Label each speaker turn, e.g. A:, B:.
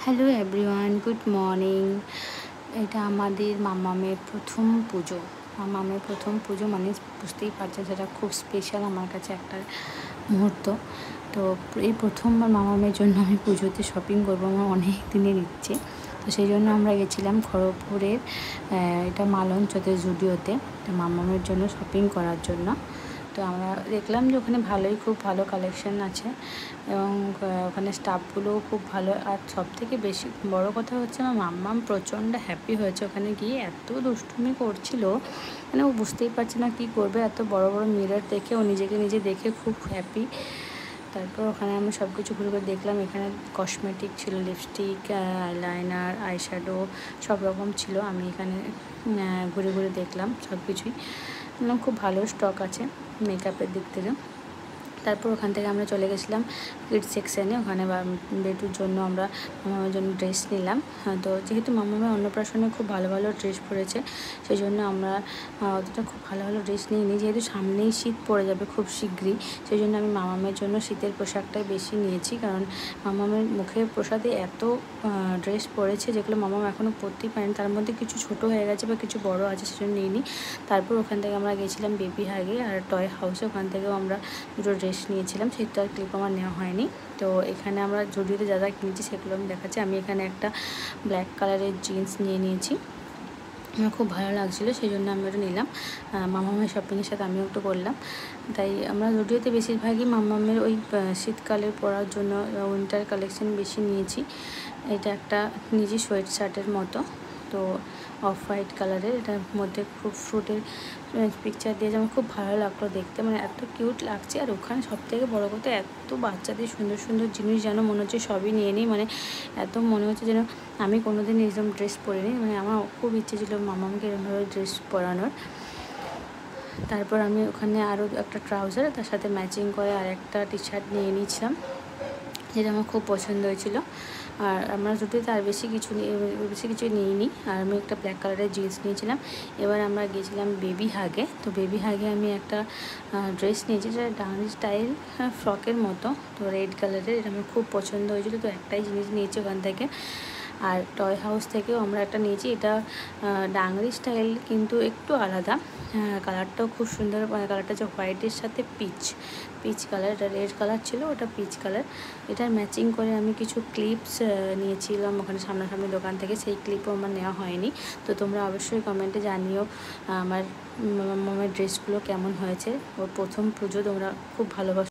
A: Hello everyone, good morning. এটা আমাদের মামামের প্রথম পুজো। মামামের প্রথম পুজো মানে বুঝতেই পারছেন, সেটা খুব স্পেশাল আমার কাছে একটা মুহূর্ত। তো এই প্রথমবার মামামের জন্য আমি পুজোতে শপিং করবো, আমার অনেক দিনের ইচ্ছে। তো সেই জন্য আমরা গেছিলাম খড়গপুরের এটা মালঞ্চতে জুডিওতে মামামের জন্য শপিং করার জন্য। তো আমরা দেখলাম যে ওখানে খুব ভালো কালেকশন আছে এবং ওখানে স্টাফগুলোও খুব ভালো। আর সবথেকে বেশি বড় কথা হচ্ছে আমার মাম্মাম প্রচণ্ড হ্যাপি হয়েছে ওখানে গিয়ে। এত দুষ্টুমি করছিল, মানে ও বুঝতেই পারছে না কী করবে। এত বড় বড় মিরর দেখে ও নিজেকে নিজে দেখে খুব হ্যাপি। তারপর ওখানে আমি সব কিছু ঘুরে ঘুরে দেখলাম। এখানে কসমেটিক ছিল, লিপস্টিক, আইলাইনার, আইশ্যাডো সব রকম ছিল। আমি এখানে ঘুরে ঘুরে দেখলাম সব কিছুই। খুব ভালো স্টক আছে মেকআপের দিক থেকে। তারপর ওখান থেকে আমরা চলে গেছিলাম কিডস সেকশানে। ওখানে বেটুর জন্য আমরা মামামের জন্য ড্রেস নিলাম। তো যেহেতু মামামের অন্নপ্রাশনে খুব ভালো ভালো ড্রেস পরেছে, সেই জন্য আমরা অতটা খুব ভালো ভালো ড্রেস নিইনি। যেহেতু সামনেই শীত পড়ে যাবে খুব শীঘ্রই, সেই জন্য আমি মামামের জন্য শীতের পোশাকটাই বেশি নিয়েছি। কারণ মামামের মুখের প্রসাদে এত ড্রেস পরেছে যেগুলো মামাম এখনও পরতেই পারেনি। তার মধ্যে কিছু ছোট হয়ে গেছে বা কিছু বড় আছে, সেজন্য নিইনি। তারপর ওখান থেকে আমরা গেছিলাম বেবি হাগে আর টয় হাউসে। ওখান থেকেও আমরা দুটো ড্রেস নিয়েছিলাম, সেটার ক্লিপ আমার নেওয়া হয়নি। তো এখানে আমরা জুডিওতে যা যা কিনেছি সেগুলো আমি দেখাচ্ছি। আমি এখানে একটা ব্ল্যাক কালারের জিন্স নিয়েছি, আমার খুব ভালো লাগছিলো, সেই জন্য আমি ওটা নিলাম। মামামের শপিংয়ের সাথে আমিও একটু করলাম। তাই আমরা জুডিওতে বেশিরভাগই মামামের ওই শীতকালের পরার জন্য উইন্টার কালেকশন বেশি নিয়েছি। এটা একটা নিজে সোয়েট শার্টের মতো, তো অফ হোয়াইট কালারের, এটার মধ্যে খুব ফ্রুটের পিকচার দিয়েছে। আমার খুব ভালো লাগলো দেখতে, মানে এত কিউট লাগছে। আর ওখানে সবথেকে বড় কথা, এত বাচ্চাদের সুন্দর সুন্দর জিনিস যেন মনে হচ্ছে সবই নিয়ে নিই। মানে এত মনে হচ্ছে যেন আমি কোনোদিন এরকম ড্রেস পরিনি। মানে আমার খুব ইচ্ছে ছিল মামামকে এরকমভাবে ড্রেস পরানোর। তারপর আমি ওখানে আরও একটা ট্রাউজার, তার সাথে ম্যাচিং করে আর একটা টি শার্ট নিয়ে নিয়েছিলাম, যেটা আমার খুব পছন্দ হয়েছিল। আর আমরা জুডিওতে আর বেশি কিছু নিইনি। আর আমি একটা ব্ল্যাক কালারের জিন্স নিয়েছিলাম। এবার আমরা গিয়েছিলাম বেবি হাগে। তো বেবি হাগে আমি একটা ড্রেস নিয়েছি, যেটা ডান্স স্টাইল ফ্রকের মতো, তো রেড কালারের। এটা আমার খুব পছন্দ হয়েছিল, তো একটাই জিনিস নিয়েছি ওখান থেকে। আর টয় হাউস থেকেও আমরা একটা নিয়েছি, এটা ডাংরি স্টাইল কিন্তু একটু আলাদা। কালারটাও খুব সুন্দর, কালারটা হচ্ছে হোয়াইটের সাথে পিচ কালার। এটা রেড কালার ছিল, ওটা পিচ কালার। এটার ম্যাচিং করে আমি কিছু ক্লিপস নিয়েছিলাম ওখানে সামনাসামনি দোকান থেকে, সেই ক্লিপও আমার নেওয়া হয়নি। তো তোমরা অবশ্যই কমেন্টে জানিও আমার মামামের ড্রেসগুলো কেমন হয়েছে। ওর প্রথম পুজো, তোমরা খুব ভালোবাসো।